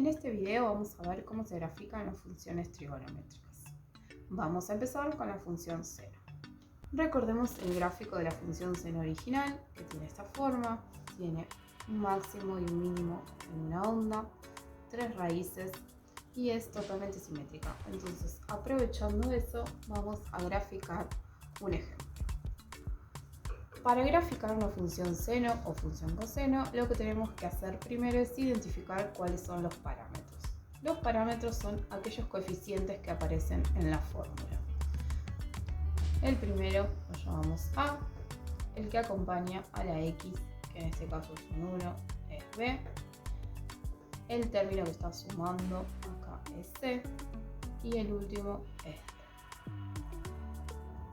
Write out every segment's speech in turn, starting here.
En este video vamos a ver cómo se grafican las funciones trigonométricas. Vamos a empezar con la función seno. Recordemos el gráfico de la función seno original, que tiene esta forma, tiene un máximo y un mínimo en una onda, 3 raíces y es totalmente simétrica. Entonces, aprovechando eso, vamos a graficar un ejemplo. Para graficar una función seno o función coseno, lo que tenemos que hacer primero es identificar cuáles son los parámetros. Los parámetros son aquellos coeficientes que aparecen en la fórmula. El primero lo llamamos A, el que acompaña a la X, que en este caso es un 1, es B. El término que está sumando acá es C y el último es D.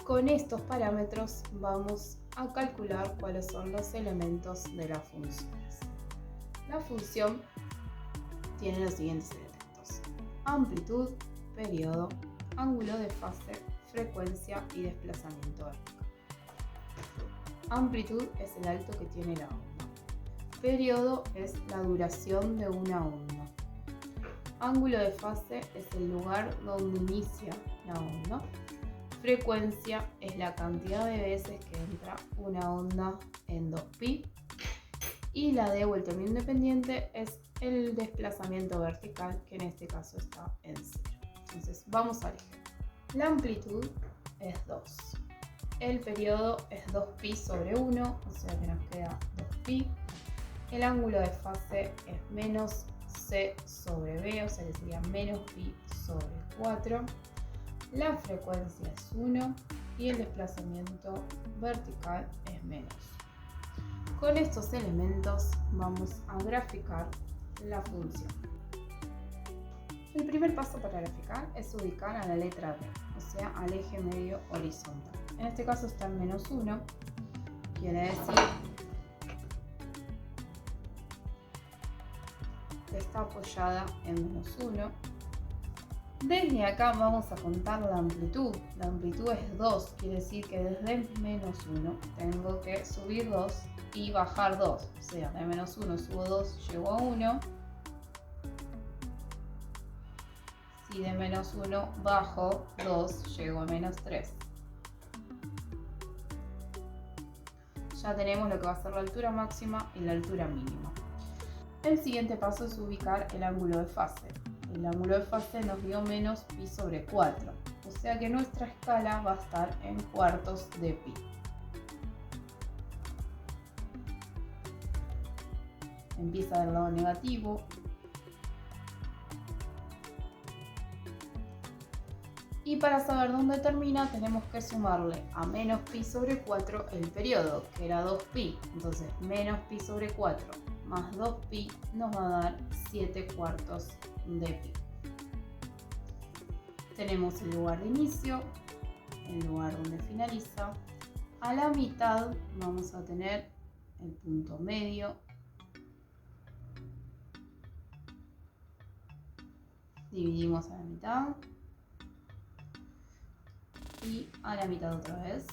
Con estos parámetros vamos a calcular cuáles son los elementos de las funciones. La función tiene los siguientes elementos: amplitud, periodo, ángulo de fase, frecuencia y desplazamiento vertical. Amplitud es el alto que tiene la onda. Periodo es la duración de una onda. Ángulo de fase es el lugar donde inicia la onda. Frecuencia es la cantidad de veces que entra una onda en 2π. Y la D o el término independiente es el desplazamiento vertical, que en este caso está en 0. Entonces vamos al ejemplo. La amplitud es 2. El periodo es 2π sobre 1, o sea que nos queda 2π. El ángulo de fase es menos c sobre b, o sea que sería menos π sobre 4. La frecuencia es 1 y el desplazamiento vertical es menos. Con estos elementos vamos a graficar la función. El primer paso para graficar es ubicar a la letra D, o sea, al eje medio horizontal. En este caso está en menos 1, quiere decir que está apoyada en menos 1. Desde acá vamos a contar la amplitud. La amplitud es 2, quiere decir que desde menos 1 tengo que subir 2 y bajar 2. O sea, de menos 1 subo 2, llego a 1. Si de menos 1 bajo 2, llego a menos 3. Ya tenemos lo que va a ser la altura máxima y la altura mínima. El siguiente paso es ubicar el ángulo de fase. El ángulo de fase nos dio menos π sobre 4, o sea que nuestra escala va a estar en cuartos de π. Empieza del lado negativo y para saber dónde termina tenemos que sumarle a menos π sobre 4 el periodo, que era 2π. Entonces menos π sobre 4 más 2π nos va a dar 7 cuartos de π. Tenemos el lugar de inicio, el lugar donde finaliza. A la mitad vamos a tener el punto medio. Dividimos a la mitad. Y a la mitad otra vez.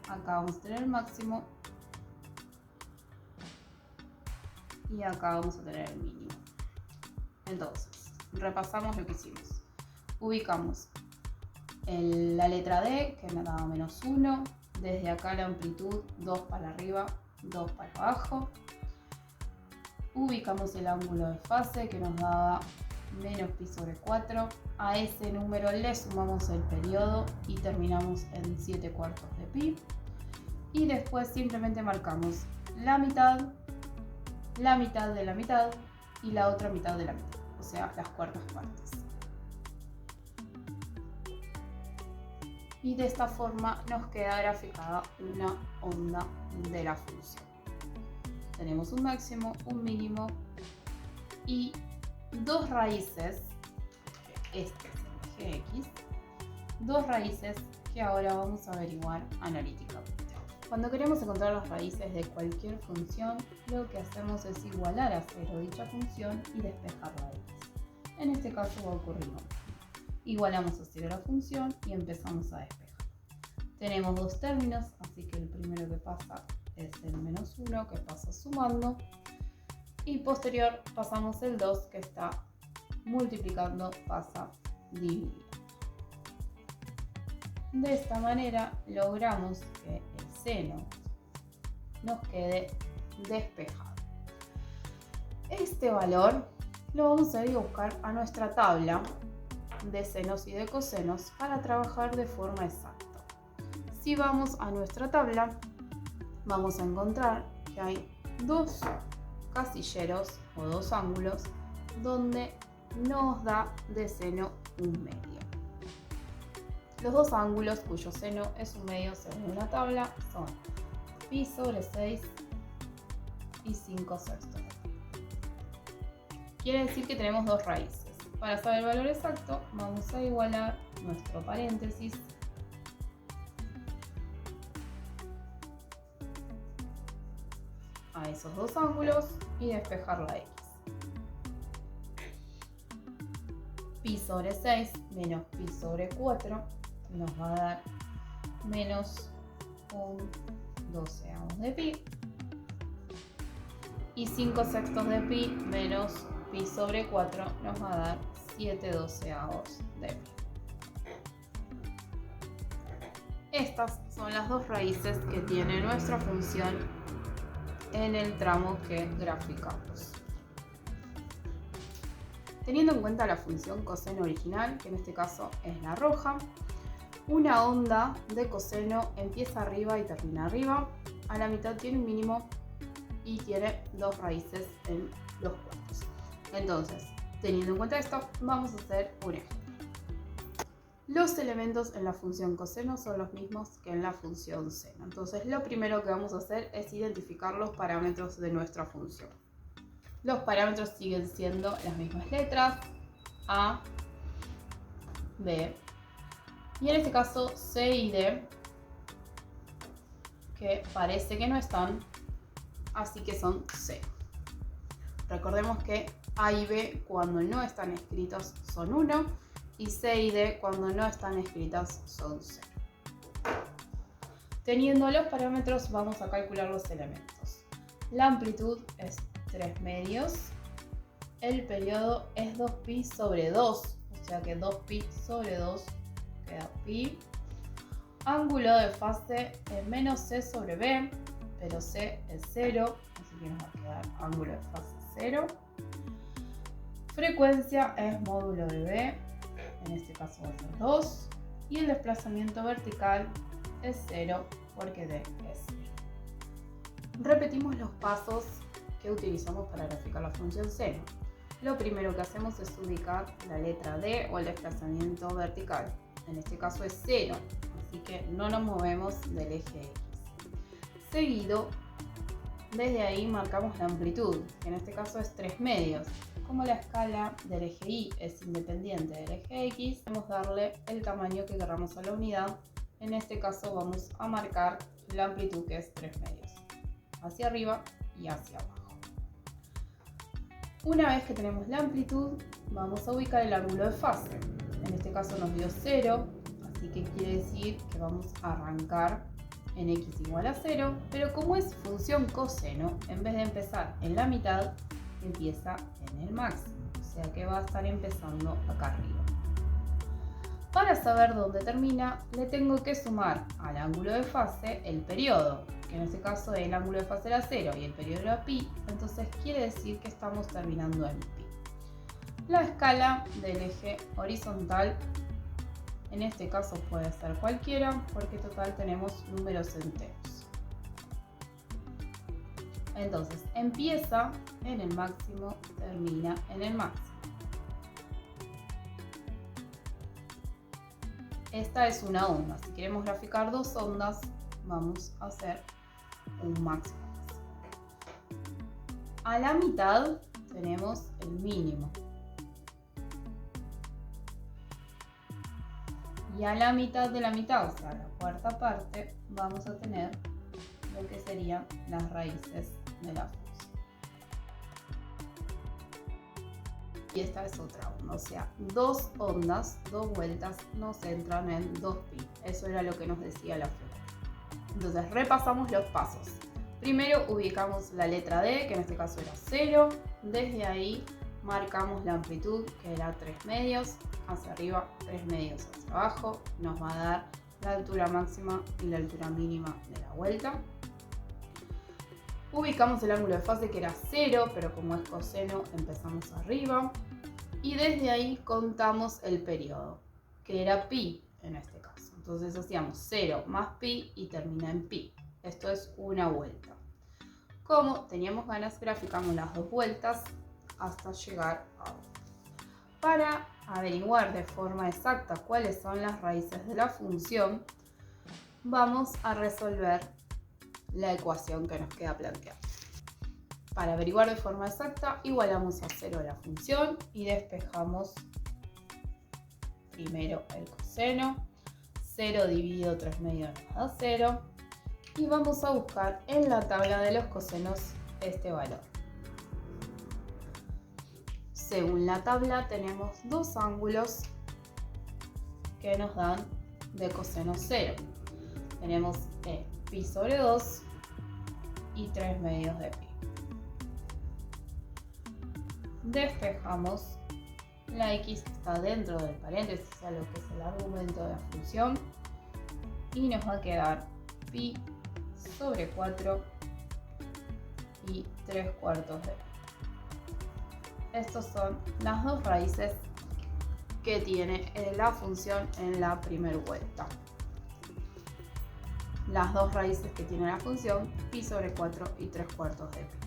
Acá vamos a tener el máximo. Y acá vamos a tener el mínimo. Entonces, repasamos lo que hicimos. Ubicamos la letra D, que me daba menos 1. Desde acá la amplitud 2 para arriba, 2 para abajo. Ubicamos el ángulo de fase, que nos daba menos π sobre 4. A ese número le sumamos el periodo y terminamos en 7 cuartos de π. Y después simplemente marcamos la mitad de la mitad y la otra mitad de la mitad, o sea, las cuartas partes. Y de esta forma nos queda graficada una onda de la función. Tenemos un máximo, un mínimo y dos raíces, este es el eje X, dos raíces que ahora vamos a averiguar analíticamente. Cuando queremos encontrar las raíces de cualquier función, lo que hacemos es igualar a 0 dicha función y despejar la X. En este caso va a ocurrir lo mismo. Igualamos a 0 la función y empezamos a despejar. Tenemos dos términos, así que el primero que pasa es el menos 1 que pasa sumando. Y posterior pasamos el 2 que está multiplicando, pasa dividiendo. De esta manera logramos que el seno nos quede despejado. Este valor lo vamos a ir a buscar a nuestra tabla de senos y de cosenos para trabajar de forma exacta. Si vamos a nuestra tabla, vamos a encontrar que hay dos casilleros o dos ángulos donde nos da de seno un medio. Los dos ángulos cuyo seno es un medio según la tabla son pi sobre 6 y 5 sextos. Quiere decir que tenemos dos raíces. Para saber el valor exacto, vamos a igualar nuestro paréntesis a esos dos ángulos y despejar la x. Pi sobre 6 menos pi sobre 4 nos va a dar menos un 12avos de pi. Y 5 sextos de pi menos pi sobre 4 nos va a dar 7 doceavos de pi. Estas son las dos raíces que tiene nuestra función en el tramo que graficamos. Teniendo en cuenta la función coseno original, que en este caso es la roja, una onda de coseno empieza arriba y termina arriba, a la mitad tiene un mínimo y tiene dos raíces en los cuartos. Entonces, teniendo en cuenta esto, vamos a hacer un ejemplo. Los elementos en la función coseno son los mismos que en la función seno. Entonces, lo primero que vamos a hacer es identificar los parámetros de nuestra función. Los parámetros siguen siendo las mismas letras, A, B, y en este caso C y D, que parece que no están, así que son 0. Recordemos que A y B cuando no están escritos son 1 y C y D cuando no están escritas son 0. Teniendo los parámetros vamos a calcular los elementos. La amplitud es 3 medios, el periodo es 2pi sobre 2, o sea que 2pi sobre 2 queda pi. Ángulo de fase es menos c sobre b, pero c es 0, así que nos va a quedar ángulo de fase 0. Frecuencia es módulo de b, en este caso va a ser 2. Y el desplazamiento vertical es 0 porque d es 0. Repetimos los pasos que utilizamos para graficar la función seno. Lo primero que hacemos es ubicar la letra d o el desplazamiento vertical. En este caso es 0, así que no nos movemos del eje X. Seguido, desde ahí marcamos la amplitud, que en este caso es 3 medios. Como la escala del eje Y es independiente del eje X, podemos darle el tamaño que queramos a la unidad. En este caso vamos a marcar la amplitud, que es 3 medios, hacia arriba y hacia abajo. Una vez que tenemos la amplitud, vamos a ubicar el ángulo de fase. En este caso nos dio 0, así que quiere decir que vamos a arrancar en x igual a 0, pero como es función coseno, en vez de empezar en la mitad, empieza en el máximo, o sea que va a estar empezando acá arriba. Para saber dónde termina, le tengo que sumar al ángulo de fase el periodo, que en este caso el ángulo de fase era 0 y el periodo era pi, entonces quiere decir que estamos terminando en pi. La escala del eje horizontal, en este caso puede ser cualquiera, porque total tenemos números enteros. Entonces, empieza en el máximo, termina en el máximo. Esta es una onda. Si queremos graficar dos ondas, vamos a hacer un máximo. A la mitad tenemos el mínimo. Y a la mitad de la mitad, o sea, la cuarta parte, vamos a tener lo que serían las raíces de la función. Y esta es otra onda, o sea, dos ondas, dos vueltas nos entran en 2pi. Eso era lo que nos decía la fórmula. Entonces repasamos los pasos. Primero ubicamos la letra D, que en este caso era 0. Desde ahí marcamos la amplitud, que era 3 medios, hacia arriba, 3 medios hacia abajo. Nos va a dar la altura máxima y la altura mínima de la vuelta. Ubicamos el ángulo de fase, que era 0, pero como es coseno empezamos arriba. Y desde ahí contamos el periodo, que era pi en este caso. Entonces hacíamos 0 más pi y termina en pi. Esto es una vuelta. Como teníamos ganas, graficamos las 2 vueltas hasta llegar a 1. Para averiguar de forma exacta cuáles son las raíces de la función, vamos a resolver la ecuación que nos queda planteada. Para averiguar de forma exacta, igualamos a 0 la función y despejamos primero el coseno. 0 dividido 3 medios nos da 0. Y vamos a buscar en la tabla de los cosenos este valor. Según la tabla tenemos 2 ángulos que nos dan de coseno 0. Tenemos pi sobre 2 y 3 medios de pi. Despejamos la x que está dentro del paréntesis, o sea, lo que es el argumento de la función, y nos va a quedar pi sobre 4 y 3/4 de pi. Estas son las 2 raíces que tiene la función en la primera vuelta. Las 2 raíces que tiene la función, pi sobre 4 y 3/4 de pi.